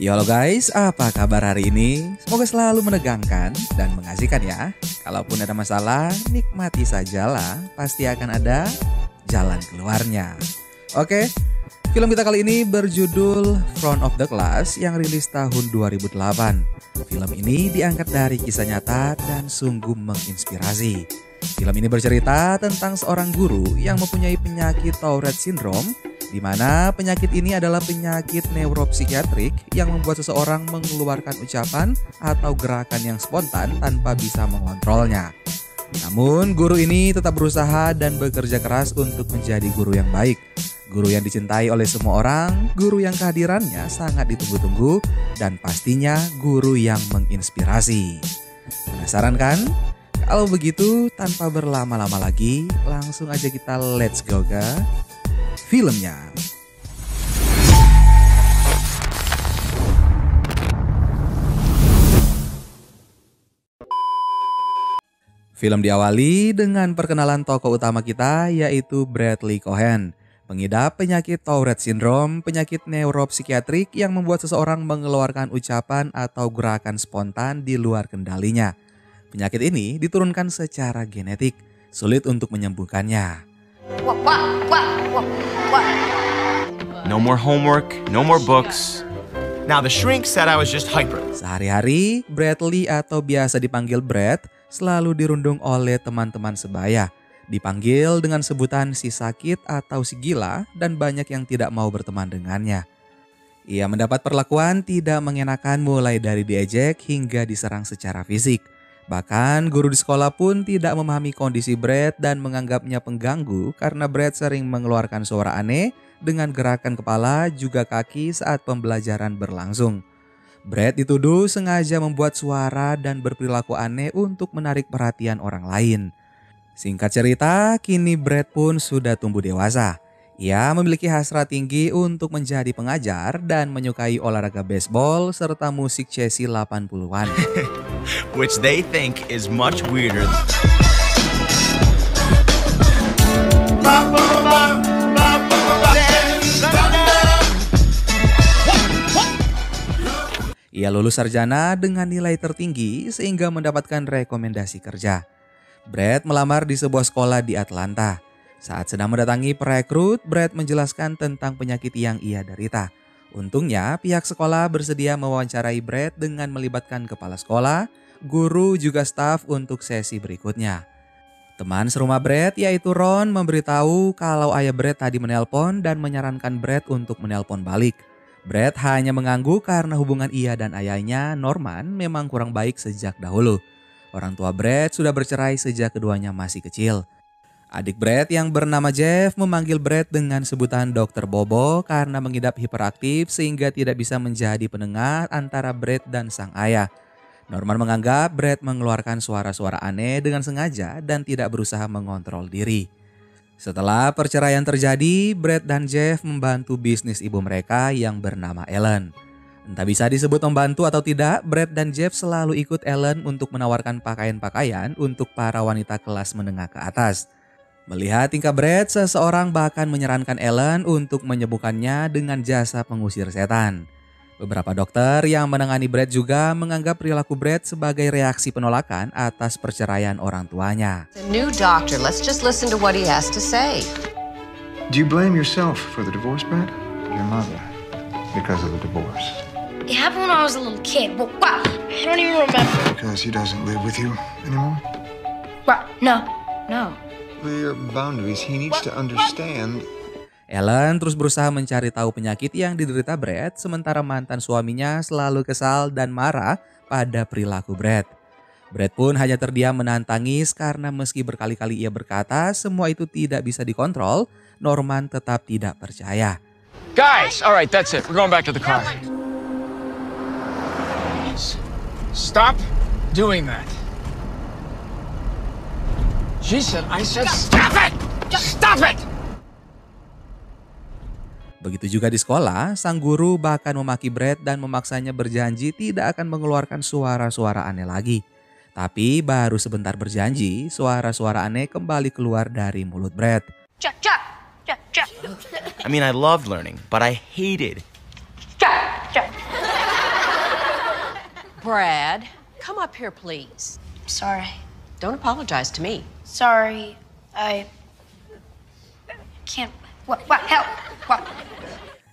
Yo halo guys, apa kabar hari ini? Semoga selalu menegangkan dan mengasihkan ya. Kalaupun ada masalah, nikmati sajalah, pasti akan ada jalan keluarnya. Oke, film kita kali ini berjudul Front of the Class yang rilis tahun 2008. Film ini diangkat dari kisah nyata dan sungguh menginspirasi. Film ini bercerita tentang seorang guru yang mempunyai penyakit Tourette Syndrome, di mana penyakit ini adalah penyakit neuropsikiatrik yang membuat seseorang mengeluarkan ucapan atau gerakan yang spontan tanpa bisa mengontrolnya. Namun guru ini tetap berusaha dan bekerja keras untuk menjadi guru yang baik. Guru yang dicintai oleh semua orang, guru yang kehadirannya sangat ditunggu-tunggu, dan pastinya guru yang menginspirasi. Penasaran kan? Kalau begitu, tanpa berlama-lama lagi, langsung aja kita let's go ke filmnya. Film diawali dengan perkenalan tokoh utama kita, yaitu Bradley Cohen, pengidap penyakit Tourette Syndrome, penyakit neuropsikiatrik yang membuat seseorang mengeluarkan ucapan atau gerakan spontan di luar kendalinya. Penyakit ini diturunkan secara genetik, sulit untuk menyembuhkannya. No more homework, no more books. Now the shrink said I was just hyper. Sehari-hari, Bradley atau biasa dipanggil Brad selalu dirundung oleh teman-teman sebaya. Dipanggil dengan sebutan si sakit atau si gila, dan banyak yang tidak mau berteman dengannya. Ia mendapat perlakuan tidak mengenakan mulai dari diejek hingga diserang secara fisik. Bahkan guru di sekolah pun tidak memahami kondisi Brad dan menganggapnya pengganggu karena Brad sering mengeluarkan suara aneh dengan gerakan kepala juga kaki saat pembelajaran berlangsung. Brad dituduh sengaja membuat suara dan berperilaku aneh untuk menarik perhatian orang lain. Singkat cerita, kini Brad pun sudah tumbuh dewasa. Ia memiliki hasrat tinggi untuk menjadi pengajar dan menyukai olahraga baseball serta musik Chelsea 80-an. Which they think is much weirder. Ia lulus sarjana dengan nilai tertinggi sehingga mendapatkan rekomendasi kerja. Brad melamar di sebuah sekolah di Atlanta. Saat sedang mendatangi perekrut, Brad menjelaskan tentang penyakit yang ia derita. Untungnya pihak sekolah bersedia mewawancarai Brad dengan melibatkan kepala sekolah, guru juga staf untuk sesi berikutnya. Teman serumah Brad yaitu Ron memberitahu kalau ayah Brad tadi menelpon dan menyarankan Brad untuk menelpon balik. Brad hanya mengangguk karena hubungan ia dan ayahnya, Norman, memang kurang baik sejak dahulu. Orang tua Brad sudah bercerai sejak keduanya masih kecil. Adik Brad yang bernama Jeff memanggil Brad dengan sebutan Dr. Bobo karena mengidap hiperaktif sehingga tidak bisa menjadi pendengar antara Brad dan sang ayah. Norman menganggap Brad mengeluarkan suara-suara aneh dengan sengaja dan tidak berusaha mengontrol diri. Setelah perceraian terjadi, Brad dan Jeff membantu bisnis ibu mereka yang bernama Ellen. Entah bisa disebut membantu atau tidak, Brad dan Jeff selalu ikut Ellen untuk menawarkan pakaian-pakaian untuk para wanita kelas menengah ke atas. Melihat tingkah Brad, seseorang bahkan menyarankan Ellen untuk menyembuhkannya dengan jasa pengusir setan. Beberapa dokter yang menangani Brad juga menganggap perilaku Brad sebagai reaksi penolakan atas perceraian orang tuanya. The new doctor, let's just listen to what he has to say. Do you blame yourself for the divorce, Brad? Your mother, because of the divorce? It happened when I was a little kid, but wow, I don't even remember. Because he doesn't live with you anymore? Wow, no. Clear boundaries. He needs to understand. Ellen terus berusaha mencari tahu penyakit yang diderita Brad, sementara mantan suaminya selalu kesal dan marah pada perilaku Brad. Brad pun hanya terdiam menahan tangis karena meski berkali-kali ia berkata semua itu tidak bisa dikontrol, Norman tetap tidak percaya. Guys, all right, that's it. We're going back to the car. Stop doing that. She said, I said, stop it! Just stop it! Begitu juga di sekolah, sang guru bahkan memaki Brad dan memaksanya berjanji tidak akan mengeluarkan suara-suara aneh lagi. Tapi baru sebentar berjanji, suara-suara aneh kembali keluar dari mulut Brad. I mean, I loved learning, but I hated. Brad, come up here, please. Sorry. Don't apologize to me. Sorry. I can't. What? Help. What?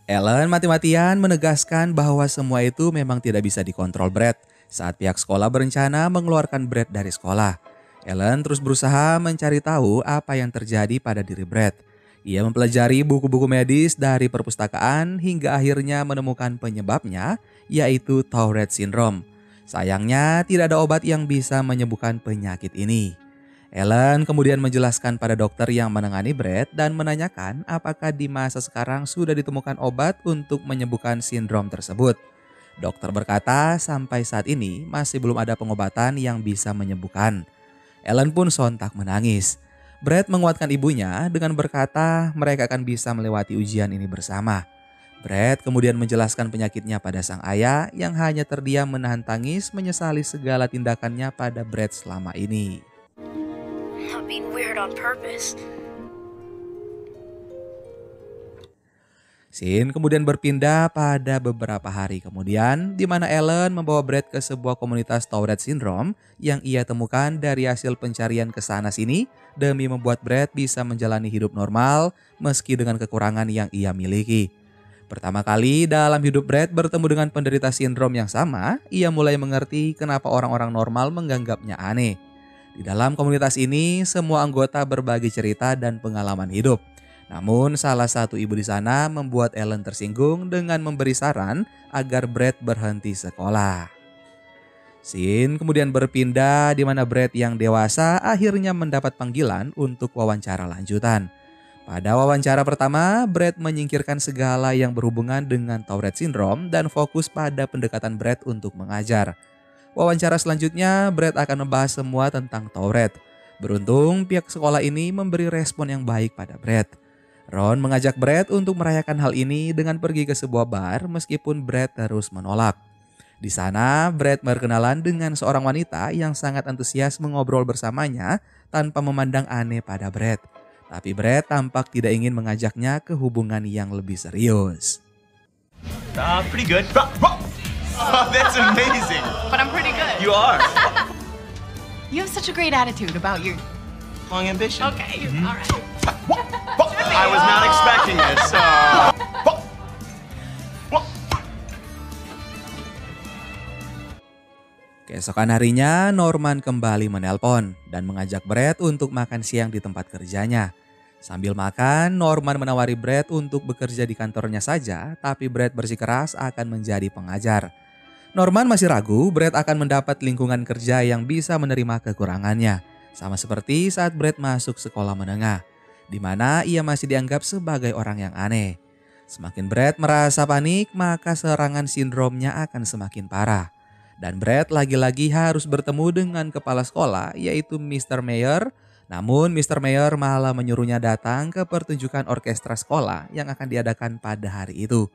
Ellen mati-matian menegaskan bahwa semua itu memang tidak bisa dikontrol Brad saat pihak sekolah berencana mengeluarkan Brad dari sekolah. Ellen terus berusaha mencari tahu apa yang terjadi pada diri Brad. Ia mempelajari buku-buku medis dari perpustakaan hingga akhirnya menemukan penyebabnya, yaitu Tourette Syndrome. Sayangnya tidak ada obat yang bisa menyembuhkan penyakit ini. Ellen kemudian menjelaskan pada dokter yang menangani Brad dan menanyakan apakah di masa sekarang sudah ditemukan obat untuk menyembuhkan sindrom tersebut. Dokter berkata sampai saat ini masih belum ada pengobatan yang bisa menyembuhkan. Ellen pun sontak menangis. Brad menguatkan ibunya dengan berkata mereka akan bisa melewati ujian ini bersama. Brad kemudian menjelaskan penyakitnya pada sang ayah yang hanya terdiam menahan tangis menyesali segala tindakannya pada Brad selama ini. Not being weird on purpose. Scene kemudian berpindah pada beberapa hari kemudian di mana Ellen membawa Brad ke sebuah komunitas Tourette Syndrome yang ia temukan dari hasil pencarian ke sana sini demi membuat Brad bisa menjalani hidup normal meski dengan kekurangan yang ia miliki. Pertama kali dalam hidup Brad bertemu dengan penderita sindrom yang sama, ia mulai mengerti kenapa orang-orang normal menganggapnya aneh. Di dalam komunitas ini, semua anggota berbagi cerita dan pengalaman hidup. Namun salah satu ibu di sana membuat Ellen tersinggung dengan memberi saran agar Brad berhenti sekolah. Scene kemudian berpindah di mana Brad yang dewasa akhirnya mendapat panggilan untuk wawancara lanjutan. Pada wawancara pertama, Brad menyingkirkan segala yang berhubungan dengan Tourette Syndrome dan fokus pada pendekatan Brad untuk mengajar. Wawancara selanjutnya, Brad akan membahas semua tentang Tourette. Beruntung pihak sekolah ini memberi respon yang baik pada Brad. Ron mengajak Brad untuk merayakan hal ini dengan pergi ke sebuah bar meskipun Brad terus menolak. Di sana, Brad berkenalan dengan seorang wanita yang sangat antusias mengobrol bersamanya tanpa memandang aneh pada Brad. Tapi Brad tampak tidak ingin mengajaknya ke hubungan yang lebih serius. Pretty good. Oh, that's amazing. But I'm pretty good. You are. You have such a great attitude about your... Long ambition. Okay, all right. I was not expecting this. Keesokan harinya, Norman kembali menelpon dan mengajak Brad untuk makan siang di tempat kerjanya. Sambil makan, Norman menawari Brad untuk bekerja di kantornya saja, tapi Brad bersikeras akan menjadi pengajar. Norman masih ragu Brad akan mendapat lingkungan kerja yang bisa menerima kekurangannya, sama seperti saat Brad masuk sekolah menengah, di mana ia masih dianggap sebagai orang yang aneh. Semakin Brad merasa panik, maka serangan sindromnya akan semakin parah. Dan Brad lagi-lagi harus bertemu dengan kepala sekolah, yaitu Mr. Mayer. Namun Mr. Mayer malah menyuruhnya datang ke pertunjukan orkestra sekolah yang akan diadakan pada hari itu.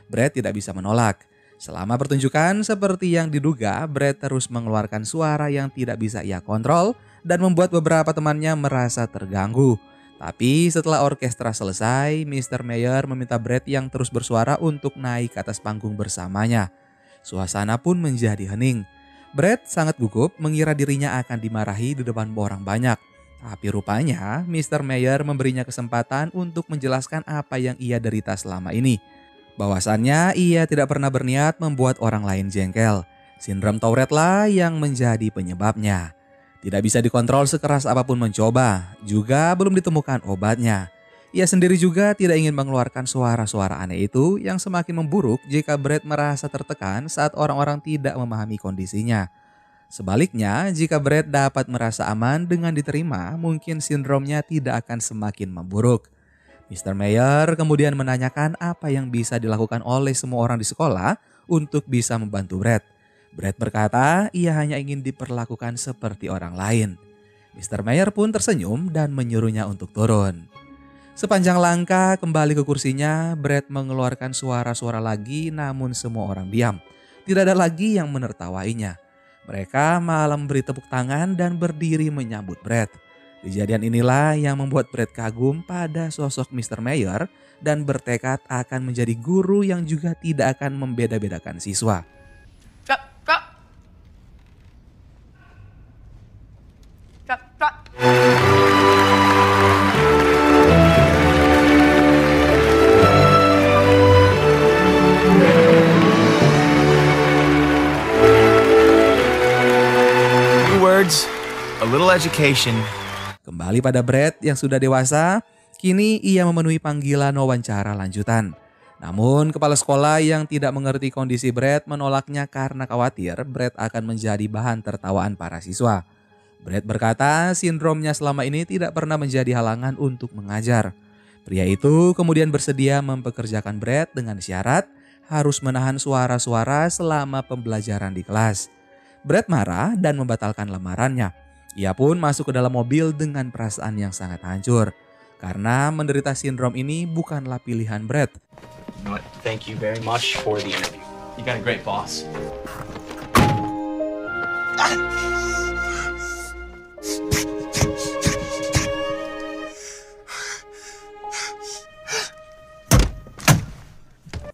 Brad tidak bisa menolak. Selama pertunjukan, seperti yang diduga, Brad terus mengeluarkan suara yang tidak bisa ia kontrol dan membuat beberapa temannya merasa terganggu. Tapi setelah orkestra selesai, Mr. Mayer meminta Brad yang terus bersuara untuk naik ke atas panggung bersamanya. Suasana pun menjadi hening. Brad sangat gugup mengira dirinya akan dimarahi di depan orang banyak. Tapi rupanya Mr. Mayer memberinya kesempatan untuk menjelaskan apa yang ia derita selama ini. Bahwasannya ia tidak pernah berniat membuat orang lain jengkel. Sindrom Tourette lah yang menjadi penyebabnya. Tidak bisa dikontrol sekeras apapun mencoba, juga belum ditemukan obatnya. Ia sendiri juga tidak ingin mengeluarkan suara-suara aneh itu yang semakin memburuk jika Brad merasa tertekan saat orang-orang tidak memahami kondisinya. Sebaliknya, jika Brad dapat merasa aman dengan diterima, mungkin sindromnya tidak akan semakin memburuk. Mr. Mayer kemudian menanyakan apa yang bisa dilakukan oleh semua orang di sekolah untuk bisa membantu Brad. Brad berkata ia hanya ingin diperlakukan seperti orang lain. Mr. Mayer pun tersenyum dan menyuruhnya untuk turun. Sepanjang langkah kembali ke kursinya, Brad mengeluarkan suara-suara lagi namun semua orang diam. Tidak ada lagi yang menertawainya. Mereka malah memberi tepuk tangan dan berdiri menyambut Brad. Kejadian inilah yang membuat Brad kagum pada sosok Mr. Mayer dan bertekad akan menjadi guru yang juga tidak akan membeda-bedakan siswa. education. Kembali pada Brad yang sudah dewasa, kini ia memenuhi panggilan wawancara lanjutan. Namun kepala sekolah yang tidak mengerti kondisi Brad menolaknya karena khawatir Brad akan menjadi bahan tertawaan para siswa. Brad berkata sindromnya selama ini tidak pernah menjadi halangan untuk mengajar. Pria itu kemudian bersedia mempekerjakan Brad dengan syarat harus menahan suara-suara selama pembelajaran di kelas. Brad marah dan membatalkan lamarannya. Ia pun masuk ke dalam mobil dengan perasaan yang sangat hancur. Karena menderita sindrom ini bukanlah pilihan Brad. You know what? Thank you very much for the interview. You got a great boss.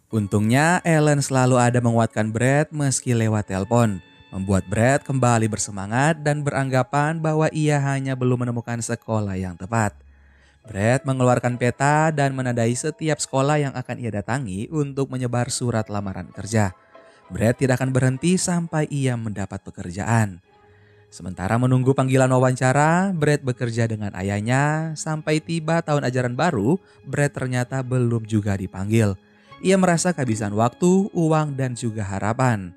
Untungnya Ellen selalu ada menguatkan Brad meski lewat telepon, membuat Brad kembali bersemangat dan beranggapan bahwa ia hanya belum menemukan sekolah yang tepat. Brad mengeluarkan peta dan menandai setiap sekolah yang akan ia datangi untuk menyebar surat lamaran kerja. Brad tidak akan berhenti sampai ia mendapat pekerjaan. Sementara menunggu panggilan wawancara, Brad bekerja dengan ayahnya. Sampai tiba tahun ajaran baru, Brad ternyata belum juga dipanggil. Ia merasa kehabisan waktu, uang, dan juga harapan.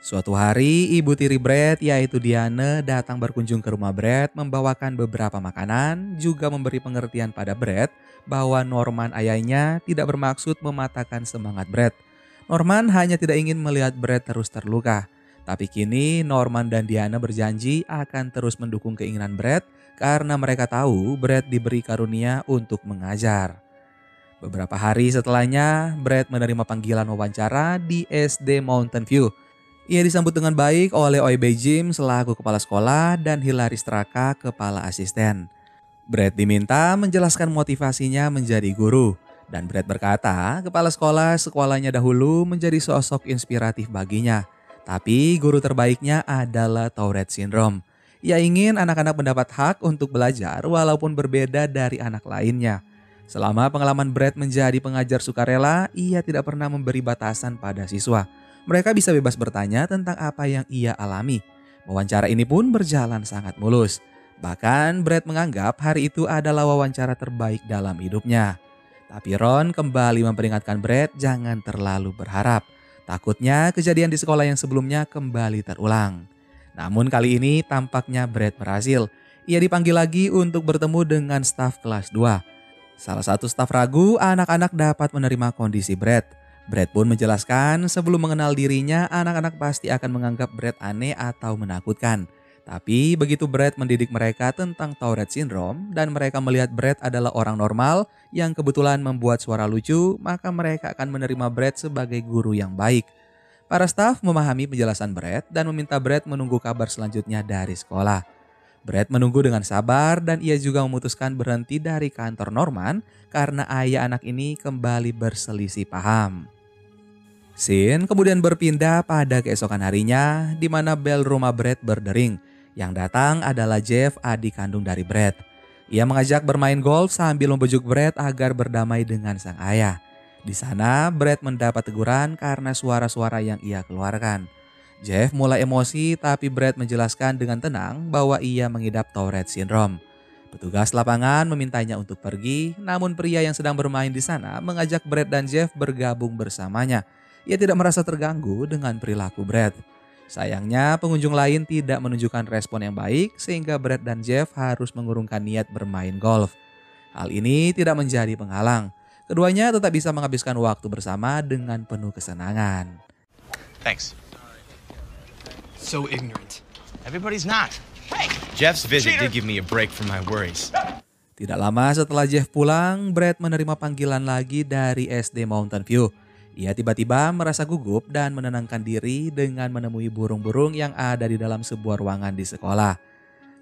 Suatu hari, ibu tiri Brad yaitu Diane datang berkunjung ke rumah Brad membawakan beberapa makanan, juga memberi pengertian pada Brad bahwa Norman ayahnya tidak bermaksud mematahkan semangat Brad. Norman hanya tidak ingin melihat Brad terus terluka. Tapi kini Norman dan Diane berjanji akan terus mendukung keinginan Brad karena mereka tahu Brad diberi karunia untuk mengajar. Beberapa hari setelahnya, Brad menerima panggilan wawancara di SD Mountain View. Ia disambut dengan baik oleh OIB Jim selaku kepala sekolah dan Hilary Straka kepala asisten. Brad diminta menjelaskan motivasinya menjadi guru. Dan Brad berkata, kepala sekolahnya dahulu menjadi sosok inspiratif baginya. Tapi guru terbaiknya adalah Tourette Syndrome. Ia ingin anak-anak mendapat hak untuk belajar walaupun berbeda dari anak lainnya. Selama pengalaman Brad menjadi pengajar sukarela, ia tidak pernah memberi batasan pada siswa. Mereka bisa bebas bertanya tentang apa yang ia alami. Wawancara ini pun berjalan sangat mulus. Bahkan Brad menganggap hari itu adalah wawancara terbaik dalam hidupnya. Tapi Ron kembali memperingatkan Brad jangan terlalu berharap. Takutnya kejadian di sekolah yang sebelumnya kembali terulang. Namun kali ini tampaknya Brad berhasil. Ia dipanggil lagi untuk bertemu dengan staf kelas 2. Salah satu staf ragu anak-anak dapat menerima kondisi Brad. Brad pun menjelaskan sebelum mengenal dirinya anak-anak pasti akan menganggap Brad aneh atau menakutkan. Tapi begitu Brad mendidik mereka tentang Tourette Syndrome dan mereka melihat Brad adalah orang normal yang kebetulan membuat suara lucu, maka mereka akan menerima Brad sebagai guru yang baik. Para staf memahami penjelasan Brad dan meminta Brad menunggu kabar selanjutnya dari sekolah. Brad menunggu dengan sabar dan ia juga memutuskan berhenti dari kantor Norman karena ayah anak ini kembali berselisih paham. Scene kemudian berpindah pada keesokan harinya di mana bel rumah Brad berdering. Yang datang adalah Jeff, adik kandung dari Brad. Ia mengajak bermain golf sambil membujuk Brad agar berdamai dengan sang ayah. Di sana Brad mendapat teguran karena suara-suara yang ia keluarkan. Jeff mulai emosi tapi Brad menjelaskan dengan tenang bahwa ia mengidap Tourette Syndrome. Petugas lapangan memintanya untuk pergi, namun pria yang sedang bermain di sana mengajak Brad dan Jeff bergabung bersamanya. Ia tidak merasa terganggu dengan perilaku Brad. Sayangnya pengunjung lain tidak menunjukkan respon yang baik sehingga Brad dan Jeff harus mengurungkan niat bermain golf. Hal ini tidak menjadi penghalang. Keduanya tetap bisa menghabiskan waktu bersama dengan penuh kesenangan. Thanks. So ignorant. Everybody's not. Hey, Jeff's visit did give me a break from my worries. Tidak lama setelah Jeff pulang, Brad menerima panggilan lagi dari SD Mountain View. Ia tiba-tiba merasa gugup dan menenangkan diri dengan menemui burung-burung yang ada di dalam sebuah ruangan di sekolah.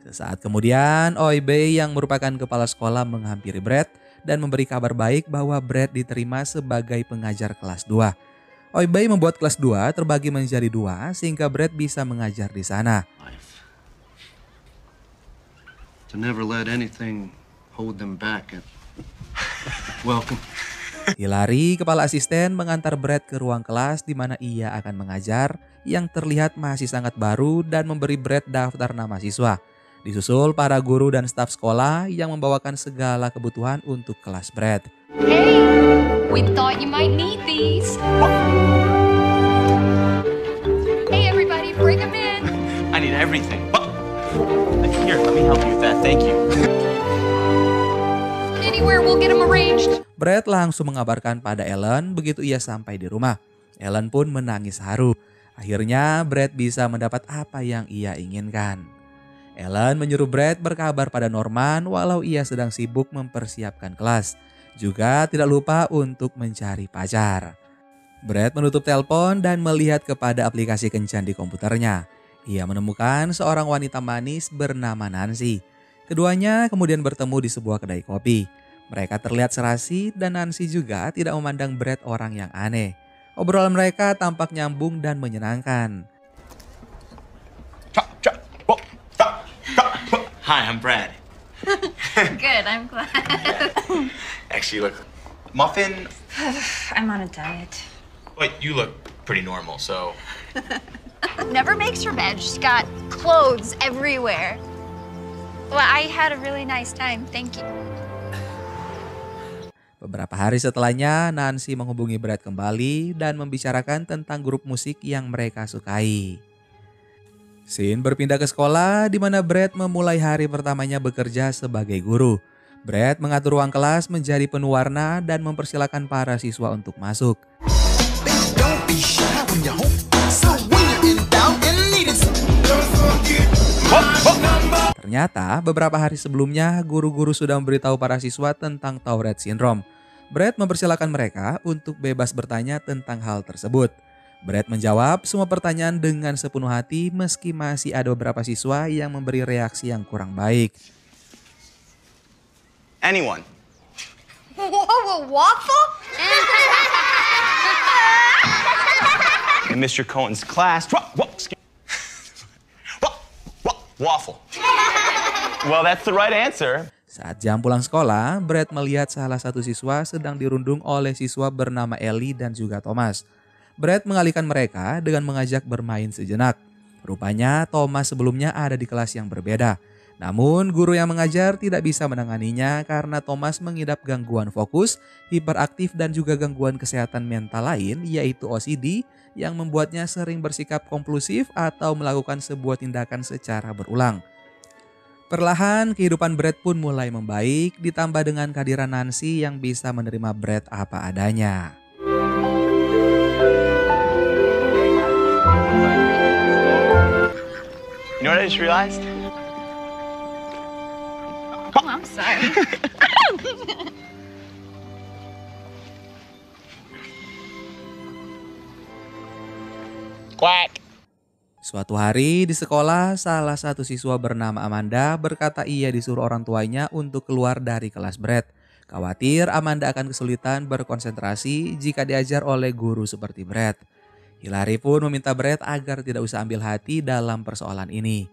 Sesaat kemudian, OIB yang merupakan kepala sekolah menghampiri Brad dan memberi kabar baik bahwa Brad diterima sebagai pengajar kelas 2. OIB membuat kelas 2 terbagi menjadi 2 sehingga Brad bisa mengajar di sana. To never let anything hold them back. Welcome. Hilary, kepala asisten, mengantar Brad ke ruang kelas di mana ia akan mengajar yang terlihat masih sangat baru dan memberi Brad daftar nama siswa. Disusul para guru dan staf sekolah yang membawakan segala kebutuhan untuk kelas Brad. Hey, we thought you might need these. Hey, everybody, bring them in. I need everything. Here, let me help you with that. Thank you. Anywhere, we'll get them arranged. Brad langsung mengabarkan pada Ellen begitu ia sampai di rumah. Ellen pun menangis haru. Akhirnya Brad bisa mendapat apa yang ia inginkan. Ellen menyuruh Brad berkabar pada Norman walau ia sedang sibuk mempersiapkan kelas. Juga tidak lupa untuk mencari pacar. Brad menutup telepon dan melihat kepada aplikasi kencan di komputernya. Ia menemukan seorang wanita manis bernama Nancy. Keduanya kemudian bertemu di sebuah kedai kopi. Mereka terlihat serasi dan Nancy juga tidak memandang Brad orang yang aneh. Obrolan mereka tampak nyambung dan menyenangkan. Hi, I'm Brad. Good, I'm glad. Actually, look, muffin. I'm on a diet. Wait, you look pretty normal, so. Never makes her bed. She's got clothes everywhere. Well, I had a really nice time. Thank you. Beberapa hari setelahnya, Nancy menghubungi Brad kembali dan membicarakan tentang grup musik yang mereka sukai. Scene berpindah ke sekolah di mana Brad memulai hari pertamanya bekerja sebagai guru. Brad mengatur ruang kelas menjadi penuh warna dan mempersilakan para siswa untuk masuk. Ternyata beberapa hari sebelumnya guru-guru sudah memberitahu para siswa tentang Tourette Syndrome. Brad mempersilakan mereka untuk bebas bertanya tentang hal tersebut. Brad menjawab semua pertanyaan dengan sepenuh hati meski masih ada beberapa siswa yang memberi reaksi yang kurang baik. Anyone? Whoa, waffle? In Mr. Cohen's class. Waffle. Well, that's the right answer. Saat jam pulang sekolah, Brad melihat salah satu siswa sedang dirundung oleh siswa bernama Ellie dan juga Thomas. Brad mengalihkan mereka dengan mengajak bermain sejenak. Rupanya Thomas sebelumnya ada di kelas yang berbeda. Namun guru yang mengajar tidak bisa menanganinya karena Thomas mengidap gangguan fokus, hiperaktif dan juga gangguan kesehatan mental lain yaitu OCD yang membuatnya sering bersikap kompulsif atau melakukan sebuah tindakan secara berulang. Perlahan kehidupan Brad pun mulai membaik ditambah dengan kehadiran Nancy yang bisa menerima Brad apa adanya. You know what I just realized? Oh, I'm sorry. Quack. Suatu hari di sekolah, salah satu siswa bernama Amanda berkata ia disuruh orang tuanya untuk keluar dari kelas Brad. Khawatir Amanda akan kesulitan berkonsentrasi jika diajar oleh guru seperti Brad. Hillary pun meminta Brad agar tidak usah ambil hati dalam persoalan ini.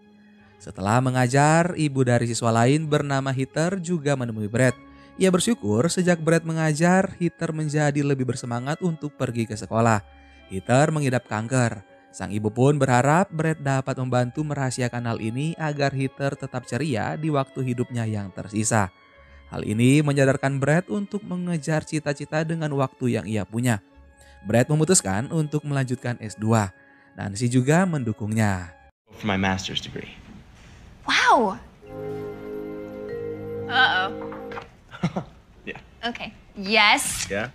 Setelah mengajar, ibu dari siswa lain bernama Heather juga menemui Brad. Ia bersyukur sejak Brad mengajar, Heather menjadi lebih bersemangat untuk pergi ke sekolah. Heather mengidap kanker. Sang ibu pun berharap Brad dapat membantu merahasiakan hal ini agar Heather tetap ceria di waktu hidupnya yang tersisa. Hal ini menyadarkan Brad untuk mengejar cita-cita dengan waktu yang ia punya. Brad memutuskan untuk melanjutkan S2. Nancy juga mendukungnya. For my master's degree. Wow. Uh-oh. Yeah. Okay. Yes. Yeah?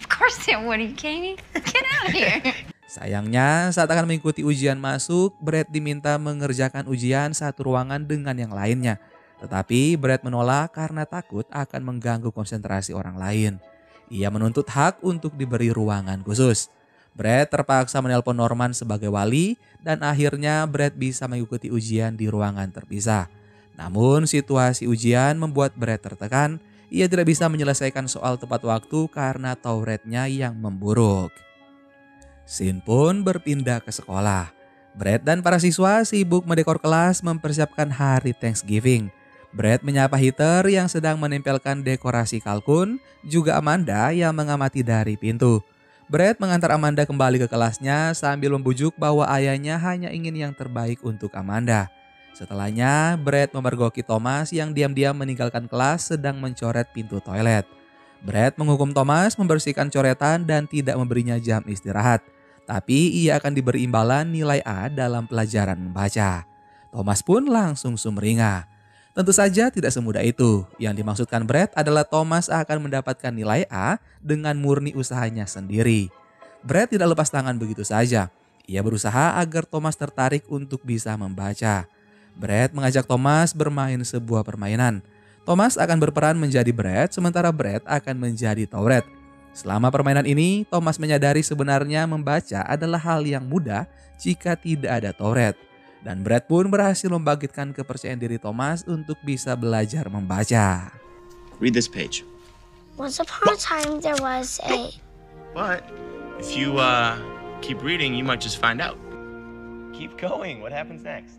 Of course it would. Are you kidding me? Get out of here. Sayangnya saat akan mengikuti ujian masuk, Brad diminta mengerjakan ujian satu ruangan dengan yang lainnya. Tetapi Brad menolak karena takut akan mengganggu konsentrasi orang lain. Ia menuntut hak untuk diberi ruangan khusus. Brad terpaksa menelpon Norman sebagai wali dan akhirnya Brad bisa mengikuti ujian di ruangan terpisah. Namun situasi ujian membuat Brad tertekan. Ia tidak bisa menyelesaikan soal tepat waktu karena Tourette-nya yang memburuk. Scene pun berpindah ke sekolah. Brad dan para siswa sibuk mendekor kelas mempersiapkan hari Thanksgiving. Brad menyapa Heather yang sedang menempelkan dekorasi kalkun, juga Amanda yang mengamati dari pintu. Brad mengantar Amanda kembali ke kelasnya sambil membujuk bahwa ayahnya hanya ingin yang terbaik untuk Amanda. Setelahnya, Brad memergoki Thomas yang diam-diam meninggalkan kelas sedang mencoret pintu toilet. Brad menghukum Thomas membersihkan coretan dan tidak memberinya jam istirahat. Tapi ia akan diberi imbalan nilai A dalam pelajaran membaca. Thomas pun langsung sumringah. Tentu saja tidak semudah itu. Yang dimaksudkan Brad adalah Thomas akan mendapatkan nilai A dengan murni usahanya sendiri. Brad tidak lepas tangan begitu saja. Ia berusaha agar Thomas tertarik untuk bisa membaca. Brad mengajak Thomas bermain sebuah permainan. Thomas akan berperan menjadi Brad, sementara Brad akan menjadi Tourette. Selama permainan ini, Thomas menyadari sebenarnya membaca adalah hal yang mudah jika tidak ada Tourette. Dan Brad pun berhasil membangkitkan kepercayaan diri Thomas untuk bisa belajar membaca. Read this page. Once upon a time there was a... But if you keep reading, you might just find out. Keep going. What happens next?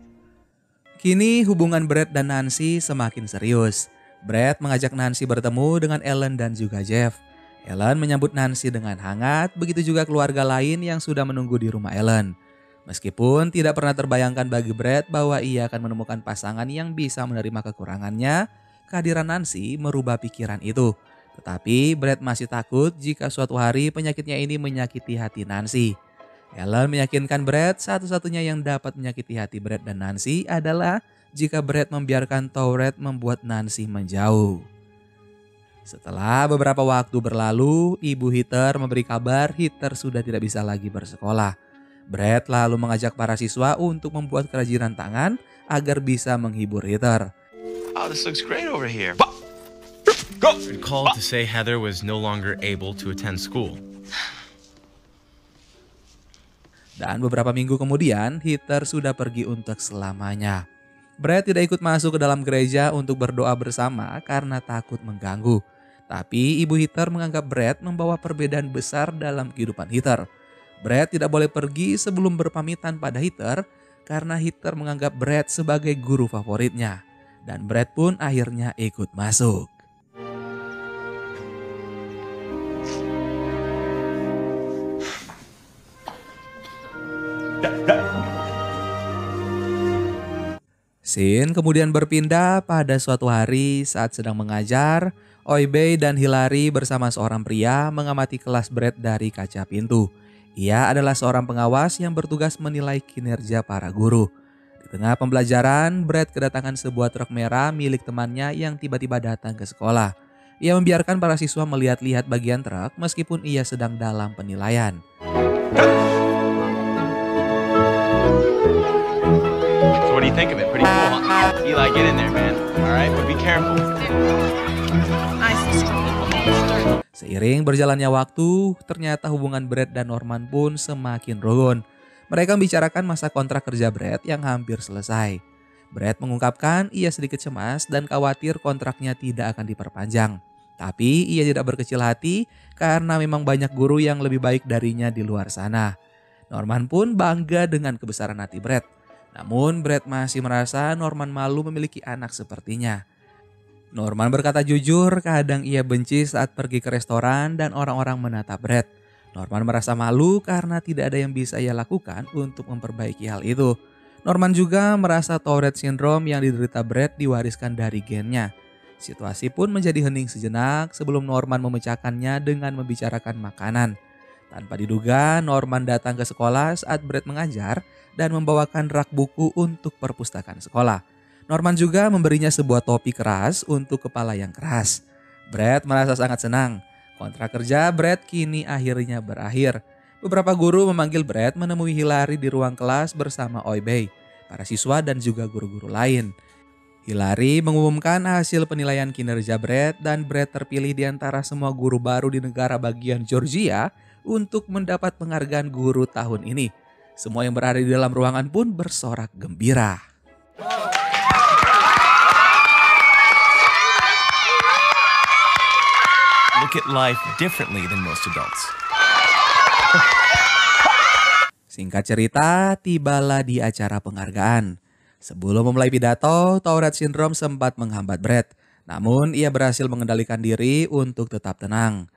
Kini hubungan Brad dan Nancy semakin serius. Brad mengajak Nancy bertemu dengan Ellen dan juga Jeff. Ellen menyambut Nancy dengan hangat, begitu juga keluarga lain yang sudah menunggu di rumah Ellen. Meskipun tidak pernah terbayangkan bagi Brad bahwa ia akan menemukan pasangan yang bisa menerima kekurangannya, kehadiran Nancy merubah pikiran itu. Tetapi Brad masih takut jika suatu hari penyakitnya ini menyakiti hati Nancy. Ellen meyakinkan Brad satu-satunya yang dapat menyakiti hati Brad dan Nancy adalah jika Brad membiarkan Tourette membuat Nancy menjauh. Setelah beberapa waktu berlalu, Ibu Heather memberi kabar Heather sudah tidak bisa lagi bersekolah. Brad lalu mengajak para siswa untuk membuat kerajinan tangan agar bisa menghibur Heather. Oh, this looks great over here. Go! And called to say Heather was no longer able to attend school. Dan beberapa minggu kemudian, Heather sudah pergi untuk selamanya. Brad tidak ikut masuk ke dalam gereja untuk berdoa bersama karena takut mengganggu. Tapi Ibu Heather menganggap Brad membawa perbedaan besar dalam kehidupan Heather. Brad tidak boleh pergi sebelum berpamitan pada Heather karena Heather menganggap Brad sebagai guru favoritnya. Dan Brad pun akhirnya ikut masuk. Scene kemudian berpindah pada suatu hari saat sedang mengajar, Oibey dan Hilary bersama seorang pria mengamati kelas Brad dari kaca pintu. Ia adalah seorang pengawas yang bertugas menilai kinerja para guru. Di tengah pembelajaran, Brad kedatangan sebuah truk merah milik temannya yang tiba-tiba datang ke sekolah. Ia membiarkan para siswa melihat-lihat bagian truk meskipun ia sedang dalam penilaian. So what do you think of it? Pretty cool, huh? Eli, get in there, man. All right, but be careful. Seiring berjalannya waktu, ternyata hubungan Brad dan Norman pun semakin rugun. Mereka membicarakan masa kontrak kerja Brad yang hampir selesai. Brad mengungkapkan ia sedikit cemas dan khawatir kontraknya tidak akan diperpanjang. Tapi ia tidak berkecil hati karena memang banyak guru yang lebih baik darinya di luar sana. Norman pun bangga dengan kebesaran hati Brad. Namun Brad masih merasa Norman malu memiliki anak sepertinya. Norman berkata jujur, kadang ia benci saat pergi ke restoran dan orang-orang menatap Brad. Norman merasa malu karena tidak ada yang bisa ia lakukan untuk memperbaiki hal itu. Norman juga merasa Tourette syndrome yang diderita Brad diwariskan dari gennya. Situasi pun menjadi hening sejenak sebelum Norman memecahkannya dengan membicarakan makanan. Tanpa diduga, Norman datang ke sekolah saat Brad mengajar dan membawakan rak buku untuk perpustakaan sekolah. Norman juga memberinya sebuah topi keras untuk kepala yang keras. Brad merasa sangat senang. Kontrak kerja Brad kini akhirnya berakhir. Beberapa guru memanggil Brad menemui Hilary di ruang kelas bersama Oibey, para siswa dan juga guru-guru lain. Hilary mengumumkan hasil penilaian kinerja Brad dan Brad terpilih di antara semua guru baru di negara bagian Georgia untuk mendapat penghargaan guru tahun ini. Semua yang berada di dalam ruangan pun bersorak gembira. Look at life differently than most adults. Singkat cerita, tibalah di acara penghargaan. Sebelum memulai pidato, Tourette syndrome sempat menghambat Brad. Namun ia berhasil mengendalikan diri untuk tetap tenang.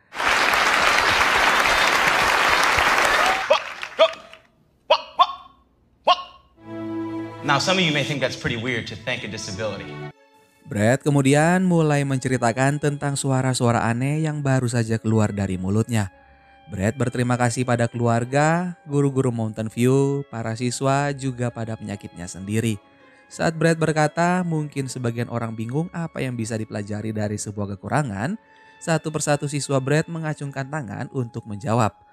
Now Now, some of you may think that's pretty weird to thank a disability. Brad kemudian mulai menceritakan tentang suara-suara aneh yang baru saja keluar dari mulutnya. Brad berterima kasih pada keluarga, guru-guru Mountain View, para siswa, juga pada penyakitnya sendiri. Saat Brad berkata, mungkin sebagian orang bingung apa yang bisa dipelajari dari sebuah kekurangan, satu persatu siswa Brad mengacungkan tangan untuk menjawab.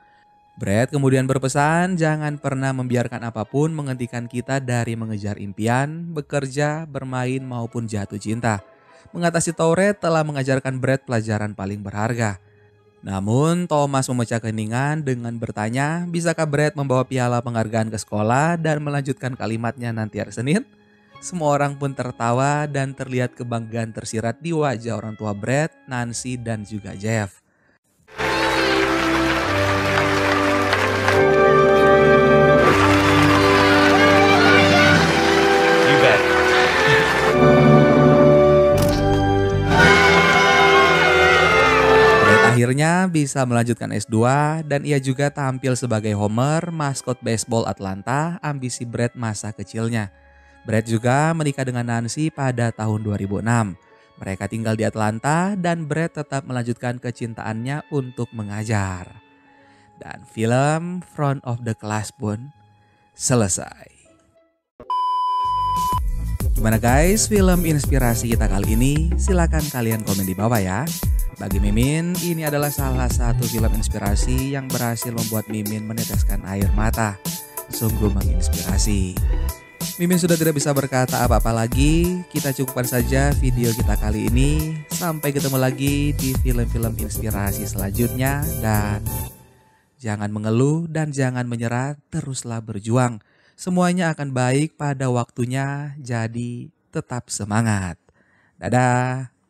Brad kemudian berpesan, jangan pernah membiarkan apapun menghentikan kita dari mengejar impian, bekerja, bermain maupun jatuh cinta. Mengatasi Tourette telah mengajarkan Brad pelajaran paling berharga. Namun Thomas memecah keheningan dengan bertanya, bisakah Brad membawa piala penghargaan ke sekolah dan melanjutkan kalimatnya nanti hari Senin? Semua orang pun tertawa dan terlihat kebanggaan tersirat di wajah orang tua Brad, Nancy dan juga Jeff. Akhirnya bisa melanjutkan S2 dan ia juga tampil sebagai Homer, maskot baseball Atlanta, ambisi Brad masa kecilnya. Brad juga menikah dengan Nancy pada tahun 2006. Mereka tinggal di Atlanta dan Brad tetap melanjutkan kecintaannya untuk mengajar. Dan film Front of the Class pun selesai. Gimana guys film inspirasi kita kali ini? Silakan kalian komen di bawah ya. Bagi Mimin, ini adalah salah satu film inspirasi yang berhasil membuat Mimin meneteskan air mata. Sungguh menginspirasi. Mimin sudah tidak bisa berkata apa-apa lagi. Kita cukupkan saja video kita kali ini. Sampai ketemu lagi di film-film inspirasi selanjutnya. Dan jangan mengeluh dan jangan menyerah, teruslah berjuang. Semuanya akan baik pada waktunya, jadi tetap semangat. Dadah.